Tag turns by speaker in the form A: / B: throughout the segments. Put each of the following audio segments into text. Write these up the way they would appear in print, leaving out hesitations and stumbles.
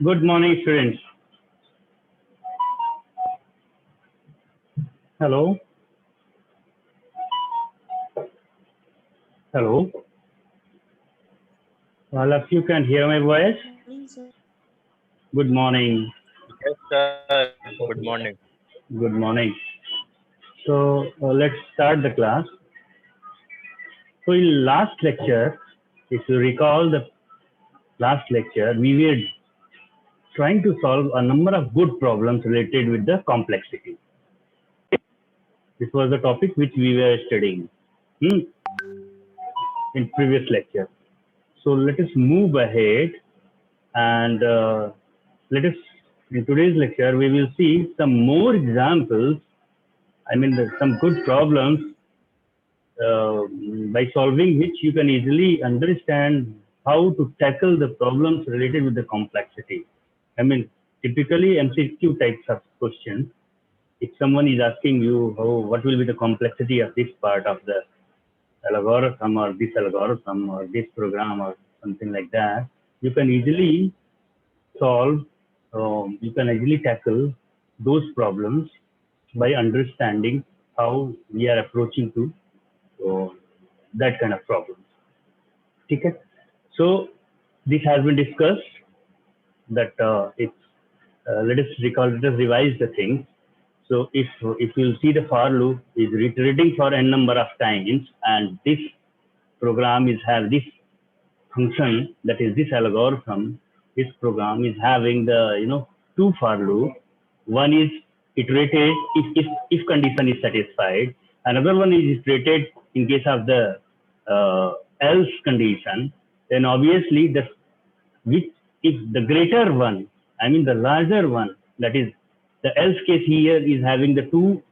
A: Good morning, students. Hello. Hello. All of you can hear my voice.
B: Morning, sir.
A: Good morning.
C: Yes, sir. Good morning.
A: Good morning. So let's start the class. So in last lecture, if you recall the last lecture, we were trying to solve a number of good problems related with the complexity. This was the topic which we were studying in previous lecture. So let us move ahead and let us, in today's lecture, we will see some more examples. I mean, some good problems by solving which you can easily understand how to tackle the problems related with the complexity. I mean, typically MCQ types of questions. If someone is asking you, what will be the complexity of this part of the algorithm or this algorithm or this program or something like that, you can easily solve, you can easily tackle those problems by understanding how we are approaching to that kind of problems. Okay? So this has been discussed that let us revise the things. So if you'll see the for loop is reiterating for n number of times, and this program is have this function, that is this algorithm, this program is having the two for loop. One is iterated if condition is satisfied. Another one is iterated in case of the else condition. Then obviously which if the greater one, I mean the larger one, that is the else case here is having the two,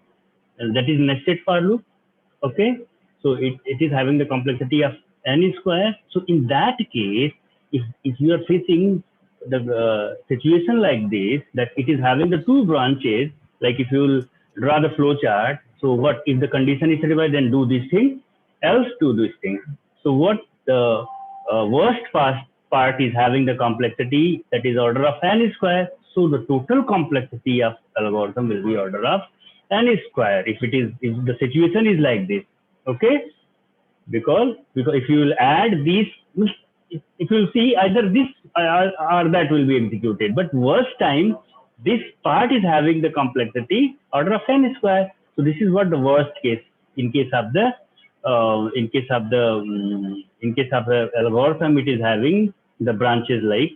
A: that is nested for loop. Okay, so it is having the complexity of n square. So in that case, if you are facing the situation like this, that it is having the two branches, like if you will draw the flow chart, so what if the condition is satisfied, then do this thing, else do this thing. So what the worst part is having the complexity that is order of n square. So the total complexity of algorithm will be order of n square if the situation is like this. Okay, because if you will add these, if you will see either this or that will be executed, but worst time this part is having the complexity order of n square. So this is what the worst case in case of the algorithm. It is having the branches like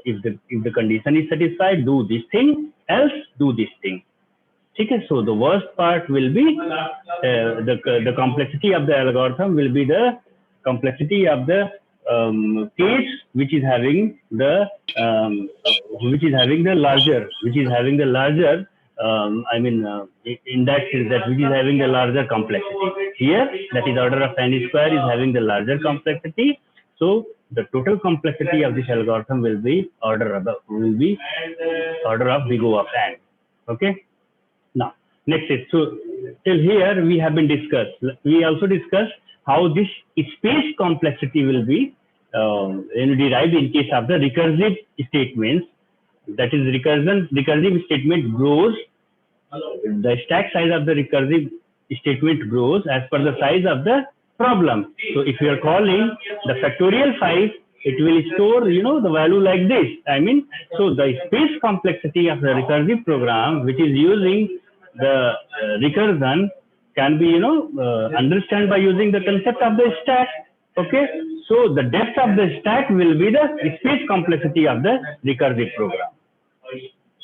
A: if the condition is satisfied, do this thing, else do this thing. Okay, so the worst part will be the complexity of the algorithm will be the complexity of the case which is having the larger in that sense, that which is having the larger complexity. Here, that is order of n square is having the larger complexity. So the total complexity of this algorithm will be order of big O of n. Okay. Now, next is, so till here we have been discussed. We also discussed how this space complexity will be derived in case of the recursive statements. That is, recursive statement grows. The stack size of the recursive statement grows as per the size of the problem. So if you are calling the factorial 5, it will store the value like this. I mean, so the space complexity of the recursive program which is using the recursion can be understand by using the concept of the stack. Okay, so the depth of the stack will be the space complexity of the recursive program.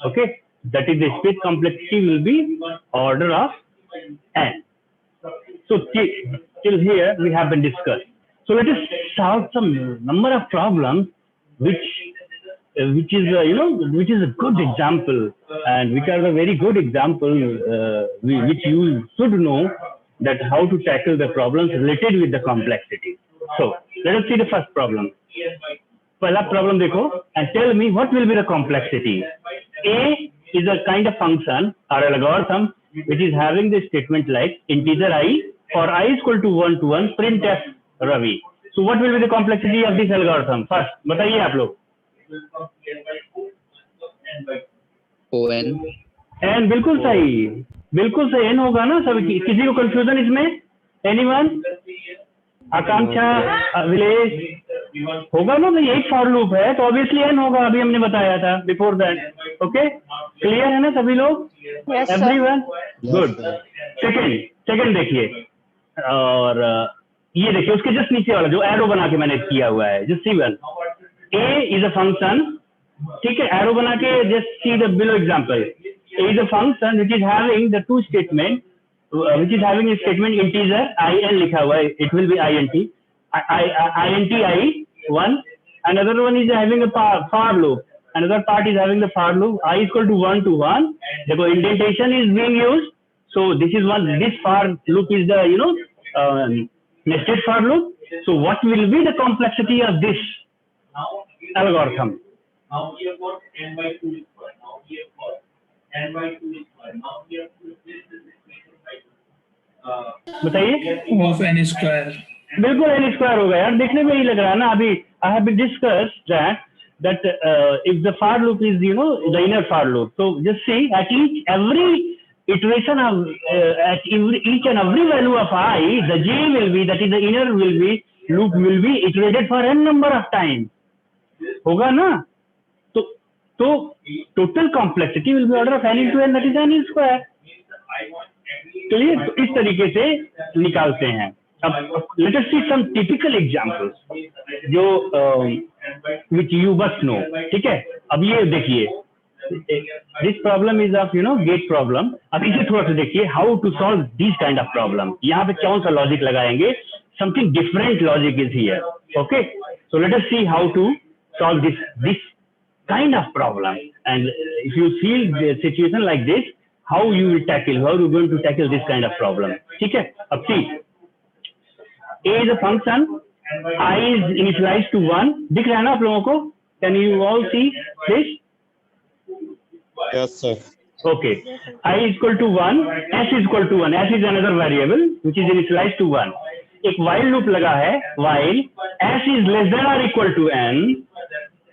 A: Okay, that is the space complexity will be order of n. So till here we have been discussed. So let us solve some number of problems which is a good example, and which are the very good example which you should know that how to tackle the problems related with the complexity. So let us see the first problem. पहला problem देखो and tell me what will be the complexity. A is a kind of function or algorithm which is having the statement like integer I for I is equal to 1 to 1 printf Ravi. So what will be the complexity of this algorithm? First बताइए आप लोग.
B: ON
A: N बिल्कुल सही N होगा ना सब। किसी को कंफ्यूजन इसमें? एनीवन? आकांक्षा, अभिलेष, होगा ना? तो यही फॉर लूप है तो ऑब्वियसली एन होगा, अभी हमने बताया था बिफोर दैट। ओके, क्लियर है ना सभी लोग?
D: Yes, sir.
A: Everyone good. Second देखिए, और ये देखिए उसके जस्ट नीचे वाला जो एरो बना के मैंने किया हुआ है, just see one, A is a function, ठीक है, एरो बना के just see the below example. A is a function which is having the two statement, which is having a statement integer in लिखा हुआ है, it will be int i1, another one is having a for loop, another part is having the for loop I equal to 1 to 1. देखो indentation is being used, so this is one, this for loop is the nested for loop. So what will be the complexity of this algorithm?
E: Now we have got n by 2 square. Now we have got n by 2 square. Now we have to replace this equation by
A: बताइए।
F: of n square.
A: बिल्कुल N square होगा यार, देखने में ही लग रहा है ना। अभी I have discuss that if the for loop is the inner for loop, so just see at every iteration of at each and every value of I, the j will be, that is the inner will be, loop will be iterated for n number of times, होगा ना? तो total complexity will be order of n into n, that is n square. चलिए तो इस तरीके से निकालते हैं। अब let us see some typical examples जो which you must know, ठीक है। अब ये देखिए, this problem is of gate problem। अब इसे थोड़ा सा देखिए, how to solve this kind of problem। यहाँ पे कौन सा लॉजिक लगाएंगे? something different logic is here, okay। so let us see how to solve this kind of problem, and if you feel the situation like this, how you will tackle, how you going to tackle this kind of problem, ठीक है। अब see, a is a function, I is initialized to 1, दिख रहा है ना आप लोगों को? Can you all see this?
G: Yes, sir.
A: Okay, I is equal to 1, s is equal to 1, s is another variable which is initialized to 1। एक while loop लगा है, while s is less than or equal to n,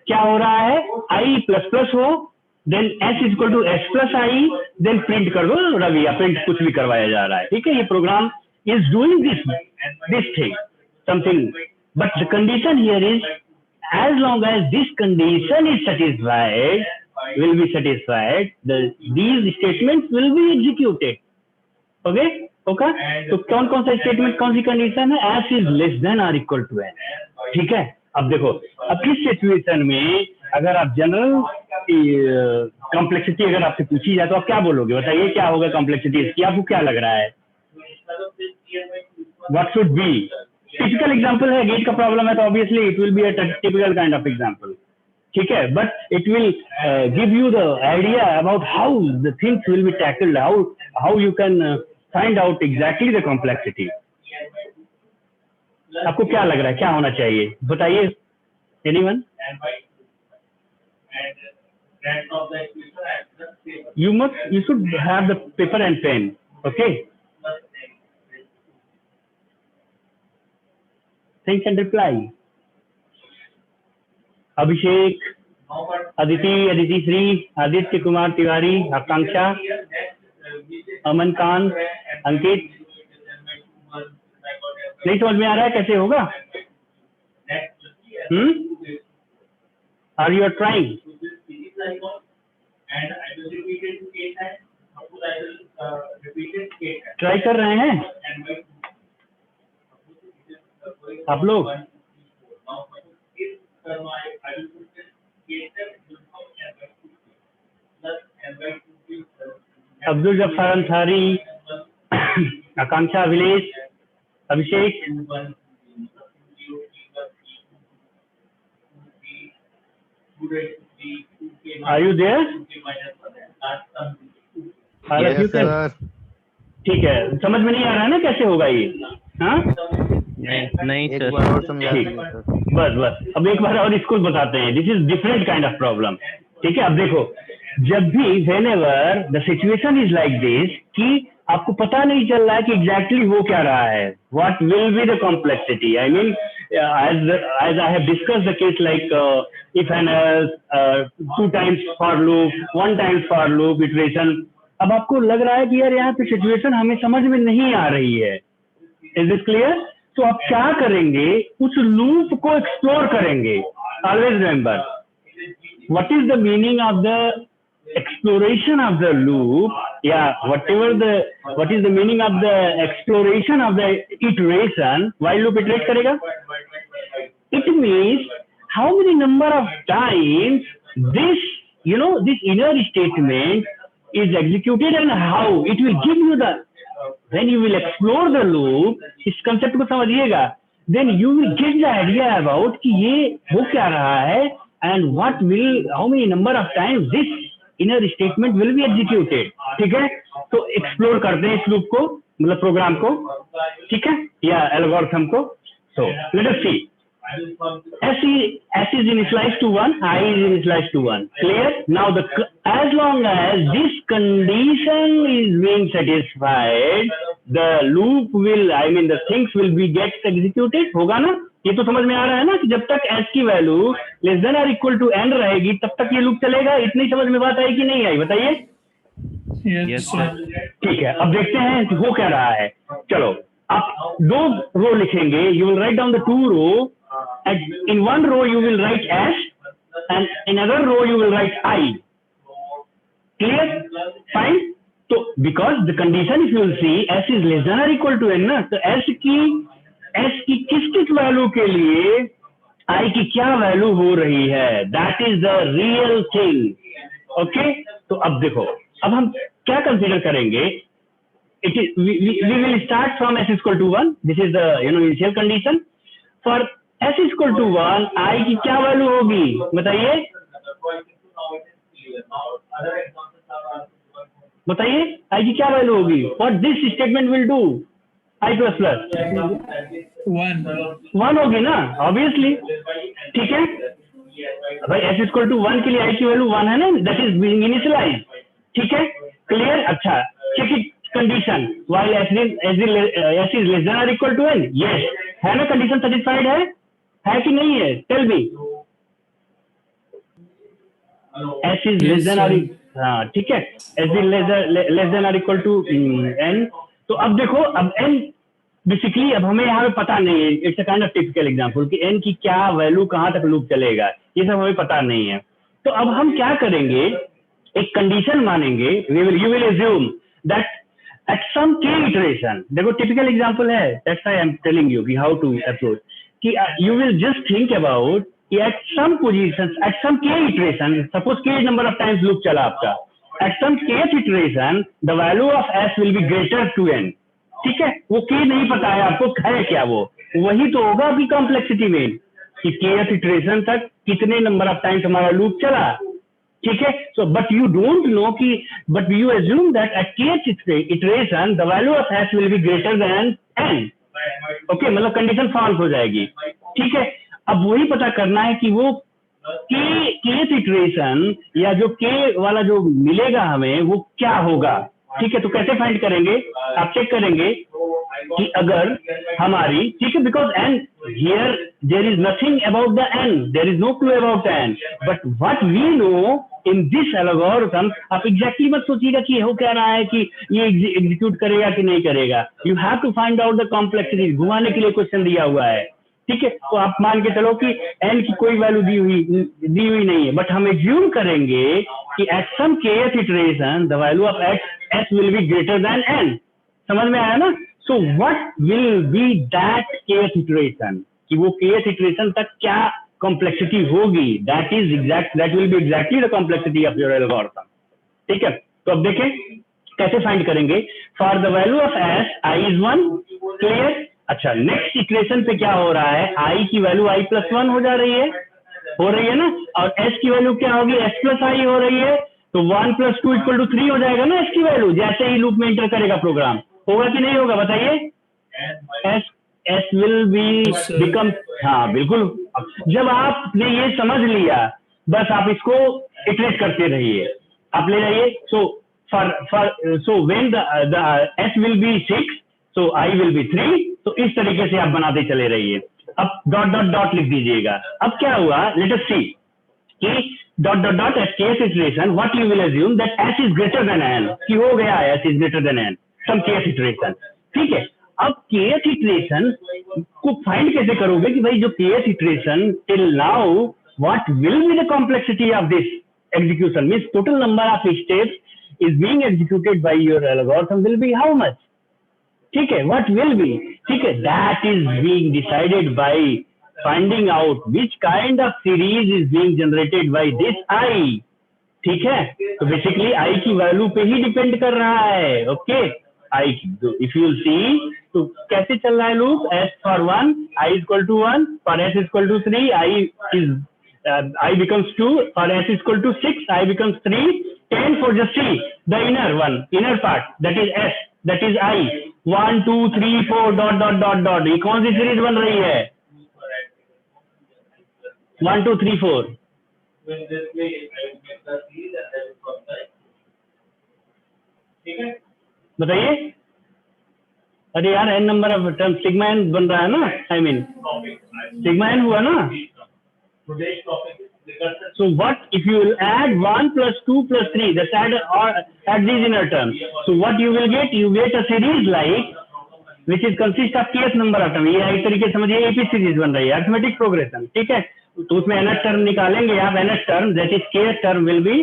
A: क्या हो रहा है? i plus plus हो, देन s is equal to s plus i, देन प्रिंट कर दो रवि, या प्रिंट कुछ भी करवाया जा रहा है, ठीक है। ये programme is doing this thing, something, but the condition here is, as long as this condition is satisfied, will be satisfied, these statements will be executed, okay। तो कौन कौन सा स्टेटमेंट, कौन सी कंडीशन है? s is less than or equal to n, ठीक है। अब देखो, अब इस सिचुएशन में अगर आप जनरल कॉम्प्लेक्सिटी अगर आपसे पूछी जाए तो आप क्या बोलोगे? बताइए क्या होगा कॉम्प्लेक्सिटी इसकी, आपको क्या लग रहा है? What should be? Typical example है, गेट का प्रॉब्लम है तो obviously it will be a typical kind of example, ठीक है। But it will give you the idea about how the things will be tackled, how you can find out exactly the complexity. आपको क्या लग रहा है, क्या होना चाहिए? बताइए, anyone? You should have the paper and pen, okay? Think and reply. अभिषेक, अदिति श्री, आदित्य कुमार तिवारी, आकांक्षा, अमन कांत, अंकित, नहीं समझ में आ रहा है कैसे होगा? Are you trying? ट्राई कर रहे हैं आप लोग? अब्दुल जब्बार अंसारी, आकांक्षा, अभिलेष, अभिषेक, Are you there?
G: Yes, sir.
A: ठीक है, समझ में नहीं आ रहा है ना कैसे होगा ये? हाँ,
C: नहीं
G: एक
C: सर।
G: बार और समझा
A: ठीक,
G: दीजिए सर।
A: बस अब एक बार और इसको बताते हैं। This is different kind of problem, ठीक है। अब देखो, जब भी whenever the situation is like this कि आपको पता नहीं चल रहा है कि एग्जैक्टली हो क्या रहा है, what will be the complexity. I mean as I have discussed the case like if and else, 2 times for loop, 1 times for loop iteration. अब आपको लग रहा है कि यार यहाँ पे सिचुएशन हमें समझ में नहीं आ रही है. Is this clear? तो आप क्या करेंगे, उस लूप को एक्सप्लोर करेंगे. Always remember what is the meaning of the exploration of the loop. What is the meaning of the exploration of the iteration while loop iterate करेगा? It means how many number of times this this inner statement is executed and how it will give you the, when you will explore the loop, इस concept को समझिएगा, then you will get the idea about कि ये हो क्या रहा है and how many number of times this inner statement will be executed. ठीक है, तो एक्सप्लोर करते हैं इस लूप को, मतलब प्रोग्राम को, ठीक है, या एल्गोरिथम को. So let us see. S is initialized to 1, I is initialized to 1. Clear? Now as long as this condition is being satisfied, the loop will, I mean the things will be get executed. होगा ना? ये तो समझ में आ रहा है ना कि जब तक s की वैल्यू लेस देन और इक्वल टू n रहेगी तब तक ये लूप चलेगा. इतनी समझ में बात आई कि नहीं आई, बताइए.
C: Yes, sir.
A: ठीक है, अब देखते हैं कि हो क्या रहा है. चलो, आप 2 रो लिखेंगे. You will write down the 2 row. In one row you will write s and in another row you will write I. Clear? Fine. So because the condition, if you will see, s is less than or equal to n ना, तो s की किस value के लिए I की क्या value हो रही है, that is the real thing. Okay? तो अब देखो, अब हम क्या कंसीडर करेंगे. We will start from s equal to 1. This is the initial condition. For s equal to 1, I की क्या वैल्यू होगी बताइए. बताइए I की क्या वैल्यू होगी. What this statement will do, I plus plus 1 होगी ना, ऑब्वियसली. ठीक है भाई, s equal to 1 के लिए I की वैल्यू 1 है ना, that is being initialized. ठीक है, क्लियर. अच्छा, check it condition while s is less than or equal to n. yes, है ना, कंडीशन सेटिस्फाइड है कि नहीं है? Tell me. s is less than or, हाँ ठीक है, s is less than or equal to n. तो अब देखो, अब n बेसिकली अब हमें यहाँ पे पता नहीं है. It's a kind of typical example कि n की क्या वैल्यू कहाँ तक लूप चलेगा, ये सब हमें पता नहीं है. तो अब हम क्या करेंगे, एक कंडीशन मानेंगे. You will assume that at some k iteration, देखो टिपिकल एग्जांपल है, that's why I am telling you how to approach, कि you will just think about कि at some positions, at some k iteration, suppose k number of times loop चला आपका, at some kth iteration the value of s will be greater to n. ठीक है, वो k नहीं पता है आपको है क्या, वो वही तो होगा आपकी कॉम्प्लेक्सिटी में कि kth iteration तक कितने नंबर ऑफ टाइम्स हमारा लूप चला. ठीक है, so but you don't know कि, but you assume that at kth iteration the value of s will be greater than n. okay, मतलब कंडीशन फॉल्स हो जाएगी. ठीक है, अब वही पता करना है कि वो kth iteration या जो k वाला जो मिलेगा हमें वो क्या होगा. ठीक है, तो कैसे फाइंड करेंगे, आप चेक करेंगे कि अगर हमारी, ठीक है, because n here there is nothing about the n, there is no clue about the n, but what we know in this algorithm, आप एग्जैक्टली मत सोचिएगा कि हो क्या रहा है कि ये एग्जीक्यूट करेगा कि नहीं करेगा. You have to find out the complexity. घुमाने के लिए क्वेश्चन दिया हुआ है. ठीक है, तो आप मान के चलो कि n की कोई वैल्यू दी हुई नहीं है, बट हम एज्यूम करेंगे कि at some kth iteration the value of s will be greater than n. समझ में आया ना. So what will B that kth iteration, कि वो kth iteration तक क्या कॉम्प्लेक्सिटी होगी. That will be exactly the complexity of your algorithm. ठीक है, तो अब देखें कैसे फाइंड करेंगे. For the value of s I is 1. Clear. अच्छा, नेक्स्ट इक्वेशन पे क्या हो रहा है, I की वैल्यू I plus 1 हो जा रही है ना, और s की वैल्यू क्या होगी, s plus I हो रही है. तो 1 plus 2 equal to 3 हो जाएगा ना s की वैल्यू, जैसे ही लूप में एंटर करेगा प्रोग्राम. होगा कि नहीं होगा बताइए. s will be become, हाँ बिल्कुल. जब आपने ये समझ लिया, बस आप इसको इटरेट करते रहिए, आप ले जाइए. सो so when the s will be 6, so I will be 3. तो इस तरीके से आप बनाते चले रहिए. अब डॉट डॉट डॉट लिख दीजिएगा. अब क्या हुआ, लेट अस सी कि dot dot dot at kth iteration what you will assume that s is greater than n, कि हो गया s is greater than n, some kth iteration. ठीक है. अब kth iteration को फाइंड कैसे करोगे कि भाई जो kth iteration till now what will be the complexity of this execution, means total number of steps is being executed by your algorithm will be how much. ठीक है. what will be, ठीक है, that is being decided by finding out which kind of series is being generated by this I. ठीक है. तो basically I की value पे ही depend कर रहा है. Okay. I if you see तो कैसे चल रहा है loop, s for 1 I is equal to 1, for s is equal to 3 I becomes 2, for s is equal to 6 I becomes 3, 10 for just see the inner part that is s, that is I. 1 2 3 4 dot dot dot dot. ये कौन सी series बन रही है? 1 2 3 4.
E: When this way, I will get the series and then from the. ठीक है.
A: बताइए. अरे यार n number of term sigma n बन रहा है ना, आई मीन सिग्मा n हुआ ना.
E: Today's topic is recursive.
A: So what if you will add 1 plus 2 plus 3, that's add these inner terms. So what you will get, you get a series like which is consist of kth number of term. ये एक तरीके से समझिए AP series बन रही है, arithmetic progression. ठीक है. तो उसमें nth टर्म निकालेंगे आप, nth term that is kth term will be,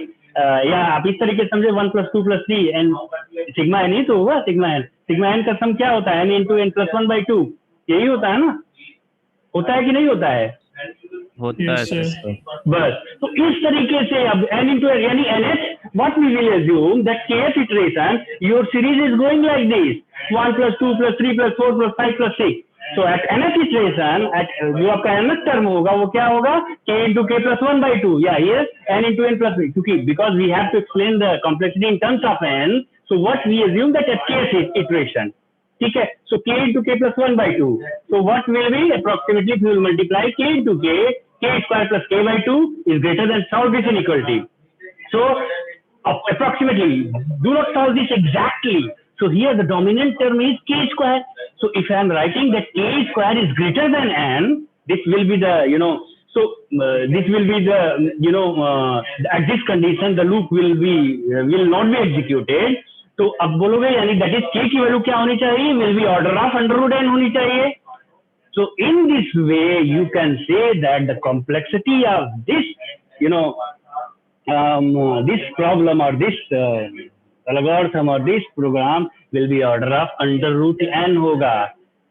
A: या आप इस तरीके से समझे 1 plus 2 plus 3 and sigma n ही तो होगा. सिग्मा n का सम क्या होता है, n into n plus 1 by 2. यही होता है ना, होता है कि नहीं होता है?
C: होता
G: Yes,
C: है
G: sir.
C: सर.
A: बस. तो इस तरीके से अब n into n यानी nth, what we will assume that kth iteration your series is going like this, 1 plus 2 plus 3 plus 4 plus 5 plus 6. So at nth iteration, at जो आपका nth term होगा वो क्या होगा, k into k plus 1 by 2. Yeah, here n into n plus 3. क्योंकि because we have to explain the complexity in terms of n, so what we assume that at kth iteration. ठीक है. So k into k plus 1 by 2. So what will be approximately, if you will multiply k into k square plus k by 2 is greater than, solve this inequality. So approximately, do not solve this exactly. So here the dominant term is k square. So if I am writing that k square is greater than n, this will be the, this will be the, at this condition the loop will not be executed. तो अब बोलोगे यानी that is k की value क्या होनी चाहिए, will be order of under root n होनी चाहिए. So in this way you can say that the complexity of this, this problem or this algorithm or this program will be order of under root n होगा.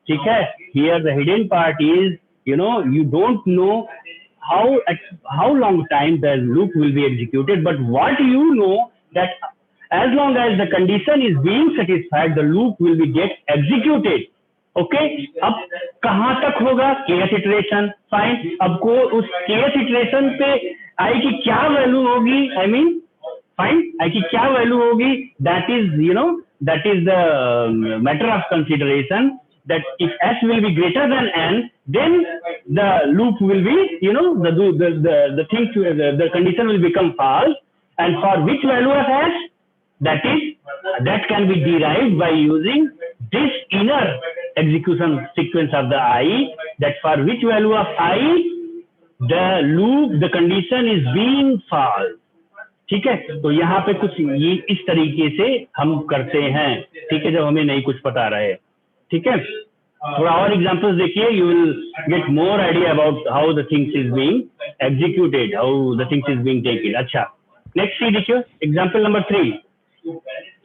A: ठीक है. Here the hidden part is, you don't know how long time the loop will be executed, but what you know that as long as the condition is being satisfied, the loop will be get executed. Okay. अब कहाँ तक होगा, kth iteration. Fine. अब को उस kth iteration पे I की क्या वैल्यू होगी, I mean fine, I की क्या वैल्यू होगी, that is that is the matter of consideration. That if s will be greater than n, then the loop will be, the thing, the condition will become false. And for which value of s, that can be derived by using this inner execution sequence of the I, that for which value of I the loop, the condition is being false. ठीक है. तो यहाँ पे कुछ ये इस तरीके से हम करते हैं. ठीक है. जब हमें नहीं कुछ पता रहे. ठीक है. थोड़ा और एग्जांपल्स देखिए, you will get more idea about how the things is being executed, how the things is being taken. अच्छा, next see देखिए, example number 3.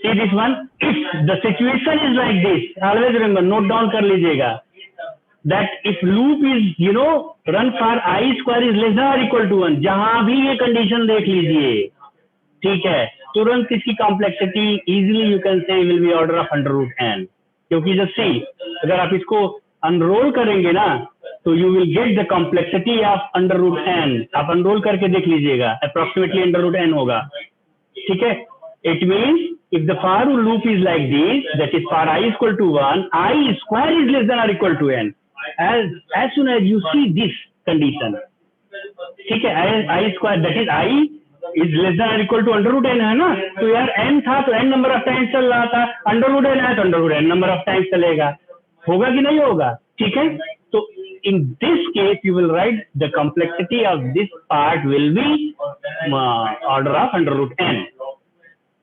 A: See this one. If the situation is like this, always remember, note down कर लीजिएगा, that if loop is run for I square is less than or equal to 1, जहां भी ये condition देख लीजिए. ठीक है. तुरंत इसकी complexity easily you can say will be order of under root n. क्योंकि जब सी अगर आप इसको अनरोल करेंगे ना, तो you will get the complexity of under root n. आप अनरोल करके देख लीजिएगा, अप्रोक्सीमेटली अंडर रूट n होगा. ठीक है. It means if the for loop is like this, that is for I is equal to 1, I square is less than or equal to n. As soon as you see this condition, ठीक है, I square, that is I is less than और equal to under root n है ना, तो यार N था तो N number of times चल रहा था, अंडर रूट एन है तो under root n number of times चलेगा, होगा कि नहीं होगा? ठीक है, तो in this case you will write the complexity of this part will be order of under root n.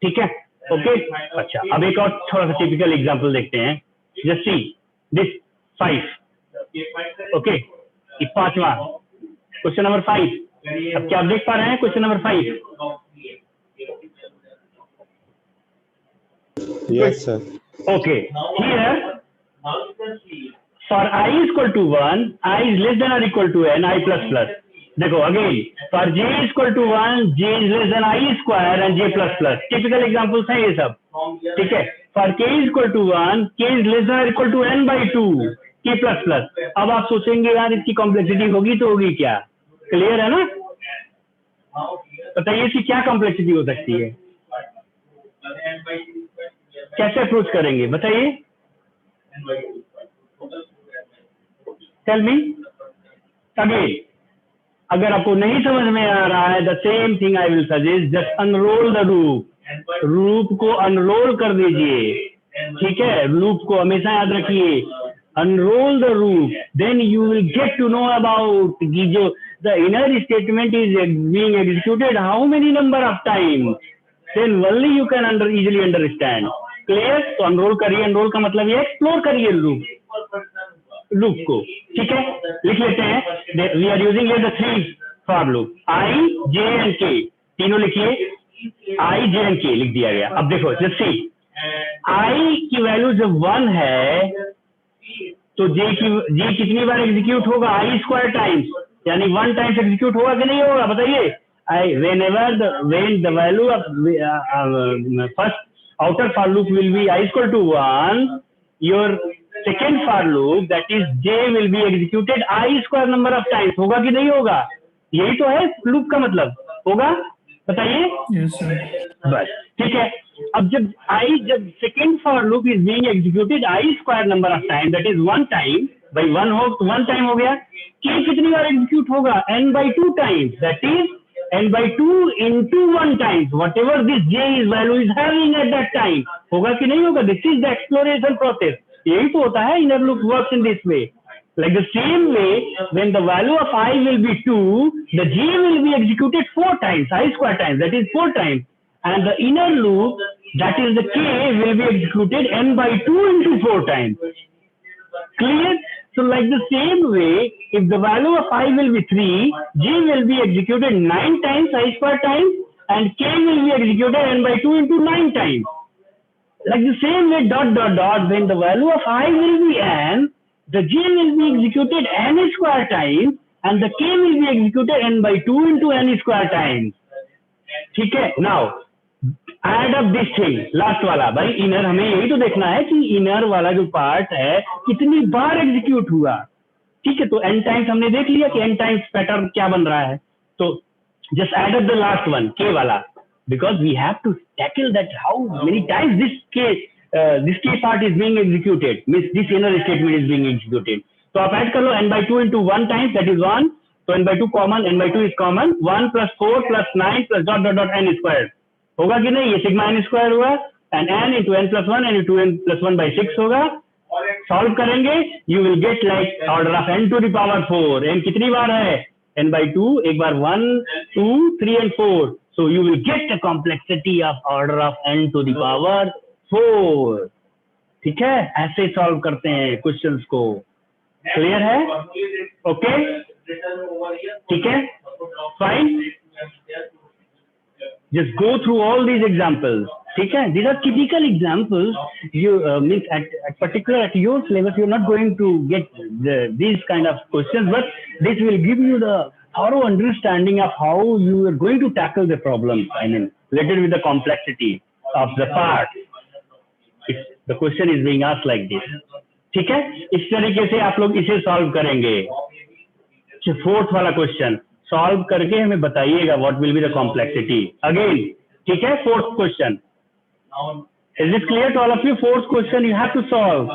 A: ठीक है, ओके। अच्छा, अब एक और थोड़ा सा टिपिकल एग्जांपल देखते हैं। जस्ट सी दिस 5, ओके, ये पांचवा क्वेश्चन नंबर 5। अब क्या आप देख पा रहे हैं question number 5?
G: Yes, sir.
A: Okay, here for I is equal to 1, I is less than or equal to n, I plus plus. देखो again, for j is equal to 1, j is less than I square and j plus plus. Typical examples हैं ये सब, ठीक है। for k is equal to 1, k is less than or equal to n by 2, k plus plus. अब आप सोचेंगे यार इसकी कॉम्प्लेक्सिटी होगी तो होगी क्या? क्लियर है ना? बताइए इसकी क्या कॉम्प्लेक्सिटी हो सकती है, कैसे अप्रोच करेंगे बताइए, टेल मी अगेन। अगर आपको नहीं समझ में आ रहा है, the same thing I will suggest, just unroll the loop को अनरोल कर दीजिए, ठीक है। लूप को हमेशा याद रखिए, unroll the loop, then you will get to know about कि जो the inner statement is being executed how many number of time, then only you can easily understand. Clear? तो अनरोल करिए, अनरोल का मतलब ये एक्सप्लोर करिए loop को, ठीक है। लिख लेते हैं, we are using the 3 for loop, I J and K, तीनों लिखिए, आई जे एंड के लिख दिया गया। अब देखो लेट्स सी, आई की वैल्यू जब 1 है तो जे कितनी बार एग्जीक्यूट होगा? आई स्क्वायर टाइम्स, यानी 1 टाइम्स एग्जीक्यूट होगा कि नहीं होगा बताइए? when the value of first outer for loop will be I equal to 1, your second for loop that is j will be executed I square number of times, होगा कि नहीं होगा? यही तो है लूप का मतलब, होगा? बताइए।
C: Yes, sir.
A: बस ठीक है। अब जब second for loop is being executed I square number of time, that is 1 time, भाई 1 टाइम हो गया। k कितनी बार एग्जीक्यूट होगा? n by 2 times, that is n by 2 into 1 times, whatever this j is value is having at that time, होगा कि नहीं होगा? This is the exploration process. यही तो होता है, inner loop works in this way. Like the same way, when the value of I will be 2, the j will be executed 4 times, I square times, that is 4 times. And the inner loop, that is the k, will be executed n by 2 into 4 times. Clear? So like the same way, if the value of I will be 3, j will be executed 9 times, I square times, and k will be executed n by 2 into 9 times. Like the same way, when the value of I will be n, the j will be executed n square times, and the k will be executed n by 2 into n square times. ठीक है? Now, add up this thing, last वाला भाई inner, हमें यही तो देखना है कि इनर वाला जो पार्ट है कितनी बार एग्जीक्यूट हुआ, ठीक है। तो n टाइम्स हमने देख लिया कि n टाइम्स पैटर्न क्या बन रहा है, तो just add up the last one k वाला, because we have to tackle that how many times this k part is being executed, means this inner statement is being executed. तो आप add कर लो n by 2 into 1 times, that is 1, तो n by 2 common, n by 2 is common, 1 plus 4 plus 9 plus dot dot dot n square, होगा कि नहीं? ये sigma n square हुआ, and n into n plus 1 n into n plus 1 by 6 होगा। Solve करेंगे, you will get like order of n to the power 4। n कितनी बार है? n by 2, एक बार 1, 2, 3 and 4, so you will get a complexity of order of n to the power 4। ठीक है, ऐसे solve करते हैं क्वेश्चंस को। क्लियर है? ओके, ठीक है, fine. Just go through all these examples. ठीक है? These are typical examples. You means at particular at your syllabus, you're not going to get these kind of questions, but this will give you the thorough understanding of how you are going to tackle the problem. I mean, related with the complexity of the part. If the question is being asked like this. ठीक है? इस तरीके से आप लोग इसे solve करेंगे। 4th वाला क्वेश्चन सॉल्व करके हमें बताइएगा what will be the complexity again. ठीक है? 4th question, is this clear to all of you? 4th question you have to solve.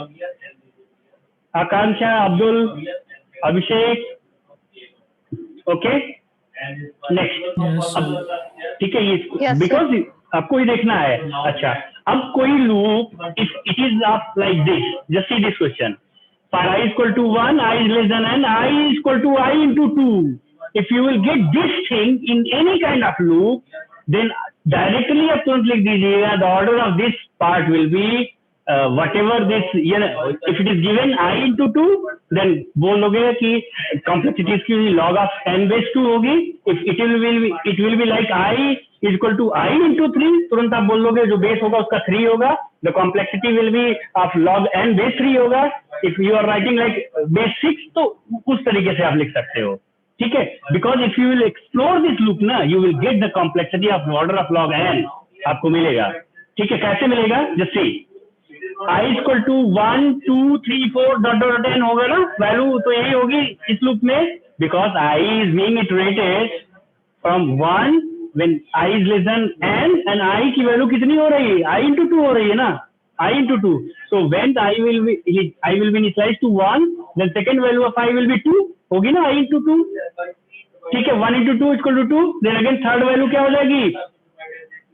A: Akanksha, Abdul, Abhishek, okay, next.
C: Yes, sir.
A: ठीक है, ये
B: Yes, sir.
A: बिकॉज आपको ही देखना है। अच्छा, अब कोई loop it is of like this, just see this question, for I is equal to 1, I is less than n, I is equal to I into 2. If you will get this thing in any kind of loop, then directly आप तुरंत लिख दीजिएगा, the order of this part will be whatever this, if it is given I into 2, then बोलोगे कि complexity इसकी log of n base 2 होगी। If it will be like I is equal to I into 3, तुरंत आप बोलोगे जो base होगा उसका 3 होगा, the complexity will be of log n base 3 होगा। If you are writing like base 6, तो उस तरीके से आप लिख सकते हो, ठीक है, because if you will explore this loop ना, you will get the complexity of order of log n आपको मिलेगा, ठीक है। कैसे मिलेगा, just see, I is equal to 1, 2, 3, 4 dot dot n होगा ना, वैल्यू तो यही होगी इस लूप में, because I is being iterated from 1 when I is less than n, and I की वैल्यू कितनी हो रही है, I into 2 हो रही है ना, I into 2. So when I will be initialized to 1, then second value of I will be 2 होगी ना, I into 2, ठीक है। 1 into 2 equal to 2, then again third value क्या हो जाएगी,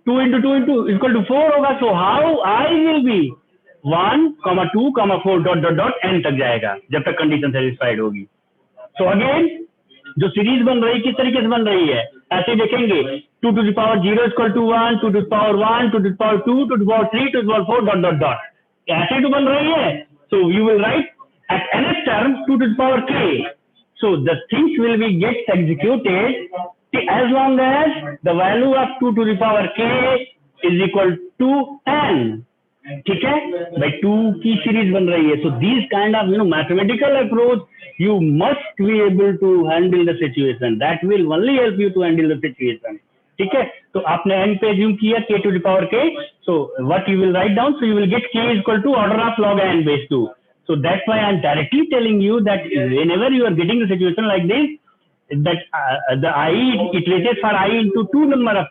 A: 2 into 2 into equal to 4 होगा। So how I will be 1, 2, 4 dot dot dot n तक जाएगा जब तक कंडीशन सेटिस्फाइड होगी। So again जो सीरीज बन रही किस तरीके से बन रही है, ऐसे देखेंगे, 2 to the power 0 equal to 1, 2 to the power 1, 2 to the power 2, 2 to the power 3, 2 to the power 4 dot dot dot, ऐसे तो बन रही है। So you will write at nth term 2 to the power k. So the things will be get executed as long as the value of 2 to the power k is equal to n, ठीक है भाई, 2 की series बन रही है। So these kind of mathematical approach, you must be able to handle the situation, that will only help you to handle the situation, ठीक है। तो आपने n पे assume किया k to the power k, so what you will write down, so you will get k is equal to order of log n base 2. So that's why I'm directly telling you that whenever you are getting the situation like this, that the I iterated for I into 2 number of,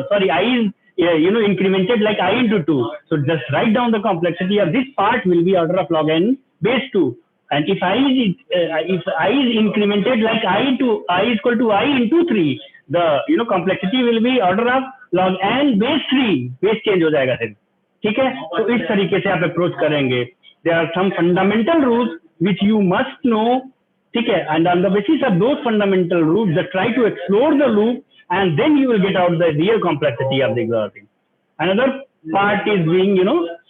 A: sorry, I is incremented like I into 2. So just write down the complexity of this part will be order of log n base 2. And if I is incremented like I is equal to I into 3, the complexity will be order of log n base 3, base change हो जाएगा फिर, ठीक है। तो इस तरीके से आप अप्रोच करेंगे। There are some fundamental rules which you must know, ठीक है, and on the basis of those fundamental rules, just try to explore the loop, and then you will get out the real complexity of the exotic. Another part is being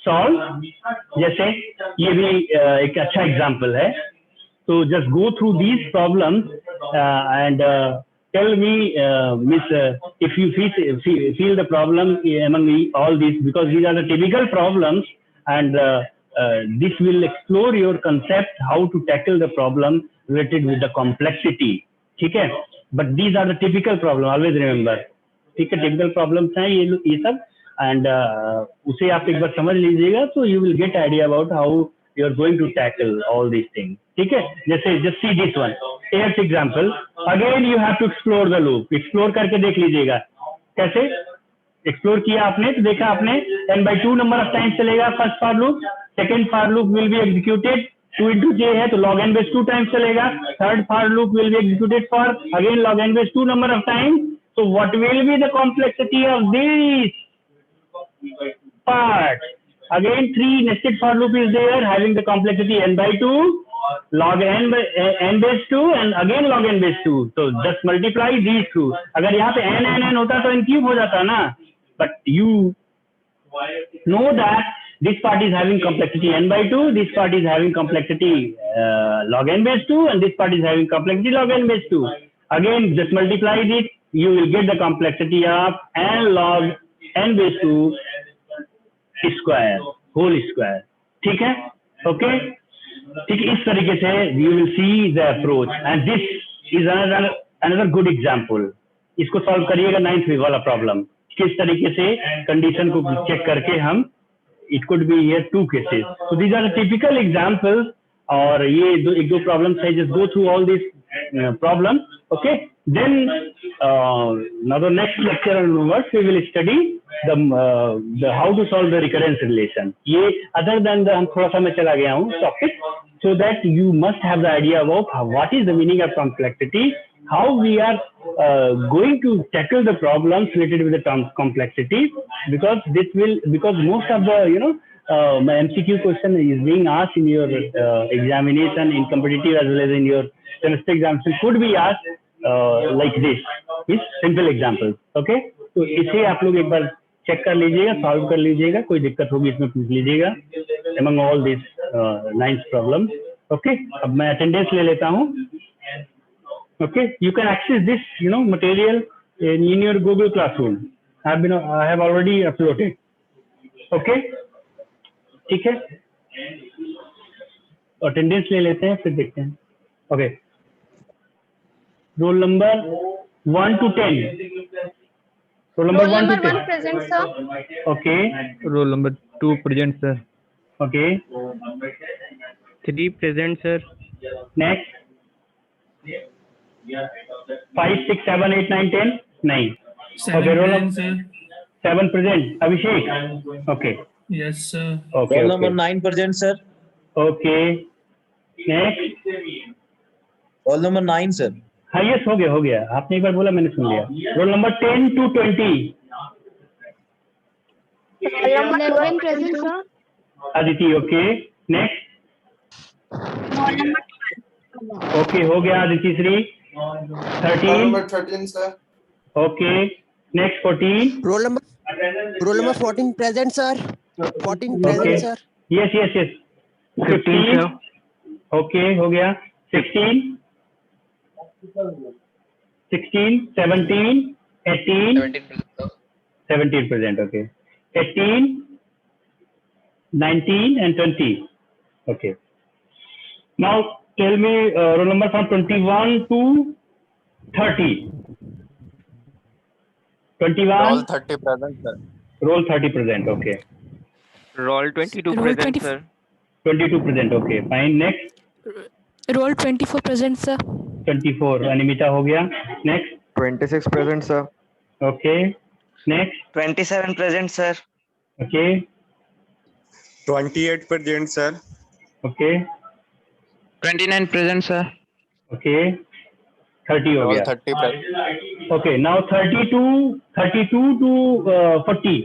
A: solved, जैसे ये भी एक अच्छा example है। So just go through these problems and tell me, Miss, if you feel the problem among all these, because these are the typical problems, and this will explore your concept how to tackle the problem related with the complexity, ठीक है। But these are the typical problem, always remember, ठीक है, typical problems हैं ये सब, and उसे आप एक बार समझ लीजिएगा, so you will get idea about how you are going to tackle all these things, ठीक है। जैसे just see this one, 8th example, again you have to explore the loop, explore करके देख लीजिएगा कैसे explore किया आपने, तो देखा आपने n/2 number of times चलेगा first for loop, second for loop will be executed 2 into j है तो log n base 2 times चलेगा, third for loop will be executed for again log n base 2 number of times. So what will be the complexity of this part? Again 3 nested for loop is there having the complexity n/2, log n base 2 and again log n base 2. So just multiply these two. अगर यहाँ पे n होता तो n cube हो जाता ना, but you know that this part is having complexity n/2, this part is having complexity log n base 2, and this part is having complexity log n base 2. Again, just multiply this, you will get the complexity of n log n base 2 square, whole square, ठीक है, okay, ठीक है। इस तरीके से you will see the approach, and this is another good example. इसको solve करिएगा 9th वाला problem, किस तरीके से कंडीशन को चेक करके हम, it could be here 2 cases. So these are the typical examples, और ये एक दो problems है, just go through all these problems, okay. Then now the next lecture onwards we will study the how to solve the recurrence relation. ये other than the हम थोड़ा सा मैं चला गया हूँ topic, so that you must have the idea about what is the meaning of complexity how we are going to tackle the problems related with the term complexity, because most of the my MCQ question is being asked in your examination in competitive as well as in your semester examination could be asked like this with simple examples. Okay, तो इसे आप लोग एक बार check कर लीजिएगा, solve कर लीजिएगा, कोई दिक्कत होगी इसमें पूछ लीजिएगा among all these 9 problems. Okay, अब मैं attendance ले लेता हूँ. Okay, you can access this material in your Google Classroom. I have already uploaded. Okay, ठीक है, अटेंडेंस ले लेते हैं फिर देखते हैं. Okay, roll number 1 to 10. Roll number 1 to 10
B: present, sir.
A: Okay.
C: Roll number 2 present, sir.
A: Okay,
C: 3 present, sir.
A: Next 5 6 7 8 9 10 नहीं.
D: 7
A: roll
D: present, sir.
A: 7 present. Abhishek. Okay.
D: Yes, sir.
A: Okay.
F: Roll number 9 present, sir.
A: Okay, next.
F: Roll number 9, sir.
A: हाँ, yes, हो गया. आपने एक बार बोला, मैंने सुन लिया. Roll number 10 to 20.
B: 11 present, sir.
A: Aditi. Okay, next.
B: Roll number 12.
A: Okay, हो गया Aditi Shri. 13.
H: Number 13, sir.
A: Okay, next 14.
I: Roll number 14 present, sir. 14 present,
A: Okay.
I: sir.
A: Yes. 15. Okay, हो गया. 16. 17. 18. 17 present. Okay. 18. 19 and 20. Okay. Now tell me roll number from 21 to 30. 21.
H: All 30 present, sir.
A: Roll 30 present. Okay.
C: Roll 22
J: Roll
C: present,
J: 20
C: sir.
A: 22 present. Okay. Fine. Next.
J: Roll 24 present, sir.
A: 24. अनिमिता हो गया. Next.
G: 26 present, sir.
A: Okay. Next.
K: 27 present, sir.
A: Okay.
H: 28 present, sir.
A: Okay.
K: 29 present, sir.
A: Okay. 30 हो
H: All
A: गया.
H: 30 present.
A: Okay. Now 32 to 40.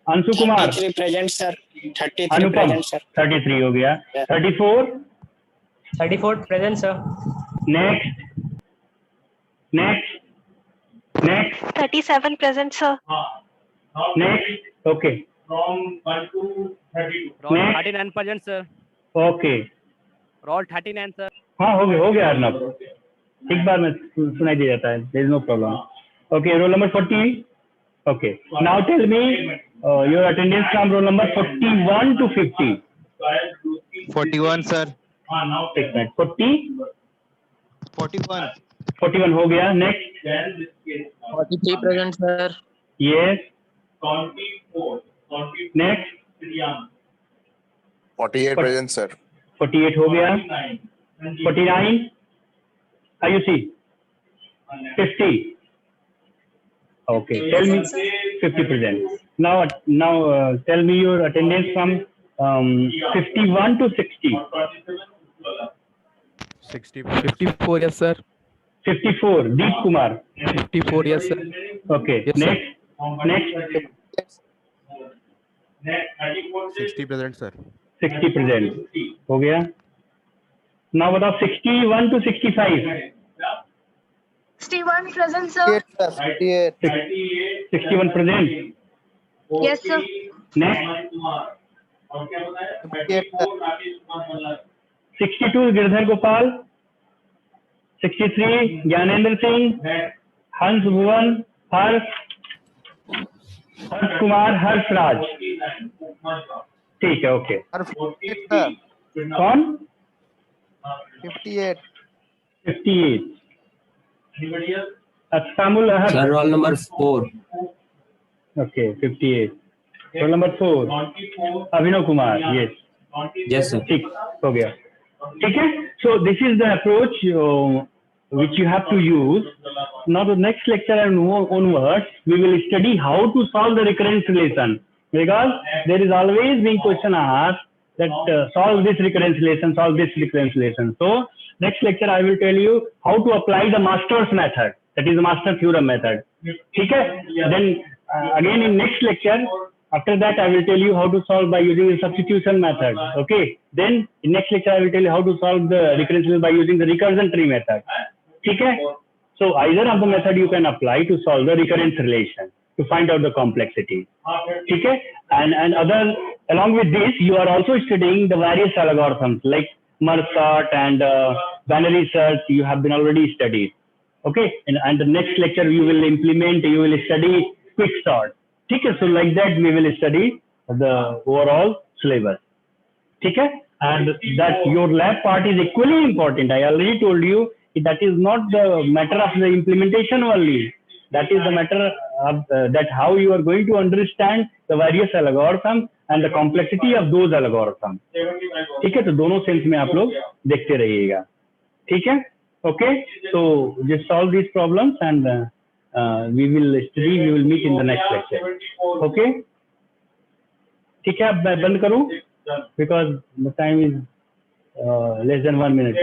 A: Anshu Kumar.
K: 33 present, sir. 33
A: Anupam.
K: present, sir.
A: 33 हो गया. 34.
K: 34 present, sir.
A: Next.
B: 37 present, sir.
A: Next. Okay.
E: From 1 to 32.
K: Roll
A: Next.
K: 39 present, sir.
A: Okay.
K: Roll 39, sir.
A: हाँ, हो गया अर्नब. एक बार में सुनाई दे जाता है. There is no problem. Okay. Roll number 40. Okay. Now tell me your attendance from roll number 41 to 50.
G: 41, sir.
E: Now
A: एक minute. 40.
G: 41.
A: 41 हो गया. Next.
E: then this case.
F: 43 present, sir.
A: Yes.
E: 24.
A: Next.
H: 48 present, sir.
A: 48 हो गया. 49. IUC. 50. Okay. Tell me 50%. Now tell me your attendance from 51 to 60.
C: 54, yes, sir.
A: 54. Deep Kumar.
C: 54, yes, sir.
A: Okay.
C: Yes, sir.
A: Next.
G: 60 present, sir.
A: 60% हो गया. Now बताओ 61 to 65.
B: 61 present, sir.
A: 61%.
B: Yes, sir.
A: Next. 62 Girdhar Gopal. 63 Gyanendra Singh. हंस भुवन. हर्ष कुमार. हर्षराज. ठीक है. Okay. कौन?
I: 58.
A: 58. Astamul Ahad.
F: Sir, roll number 4.
A: Okay, 58. Roll number 4. Abhinav Kumar. Yes.
F: Yes, sir.
A: ठीक हो गया. ठीक है. So this is the approach which you have to use. Now the next lecture and onwards, we will study how to solve the recurrence relation, because there is always being question asked that solve this recurrence relation, solve this recurrence relation. So next lecture I will tell you how to apply the master's method, that is the master theorem method. Okay? Then again in next lecture, after that I will tell you how to solve by using the substitution method. Okay? Then in next lecture I will tell you how to solve the recurrence by using the recursion tree method. Okay? So either of the method you can apply to solve the recurrence relation, to find out the complexity. Okay? And other, along with this, you are also studying the various algorithms like merge sort and binary search. You have been already studied. Okay? And the next lecture you will implement, you will study quick sort. Okay? So like that we will study the overall syllabus. Okay? And that your lab part is equally important. I already told you that is not the matter of the implementation only. That is the matter of that how you are going to understand the various algorithms and the complexity of those algorithms. ठीक है, तो दोनों sense में आप लोग देखते रहिएगा. ठीक है? Okay? So just solve these problems and we will meet in the next lecture. Okay? ठीक है, अब मैं बंद करूं because the time is less than 1 minute.